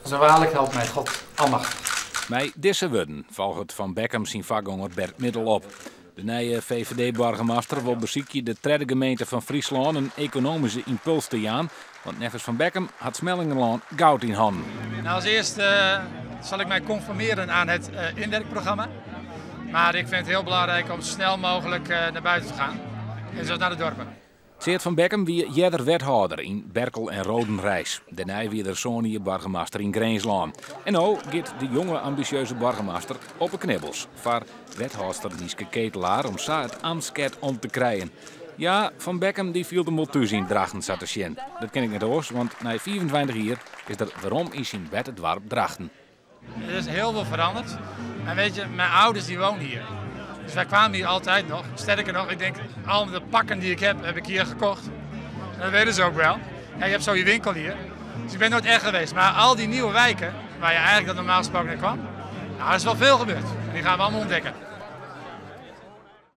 Zo waarlijk helpt mij God almachtig. Bij deze woorden volgt Van Beckham zijn vakganger Bert Middel op. De nieuwe VVD-burgemeester wil beziekje de derde gemeente van Friesland een economische impuls te jaan. Want nevens Van Beckham had Smellingenland goud in handen. Nou, als eerste zal ik mij conformeren aan het inwerkprogramma. Maar ik vind het heel belangrijk om zo snel mogelijk naar buiten te gaan. En zo naar de dorpen. Seert Van Beckham wie jeder wethouder in Berkel en Rodenrijs. Daarna wie de zonie burgemeester in Greenslaan. En nu gaat de jonge ambitieuze burgemeester op de knibbels. Voor wethouder Nieske Ketelaar om zo het ambtsket om te krijgen. Ja, Van Beckham die viel de wel thuis in Drachten zat te zien. Dat ken ik net oors, want na 24 jaar is er waarom in zijn bed het dorp Drachten. Er is heel veel veranderd. En weet je, mijn ouders die wonen hier. Dus wij kwamen hier altijd nog. Sterker nog, ik denk, al de pakken die ik heb ik hier gekocht. En dat weten ze ook wel. Ja, je hebt zo je winkel hier. Dus ik ben nooit echt geweest. Maar al die nieuwe wijken, waar je eigenlijk dat normaal gesproken in kwam. Nou, er is wel veel gebeurd. En die gaan we allemaal ontdekken.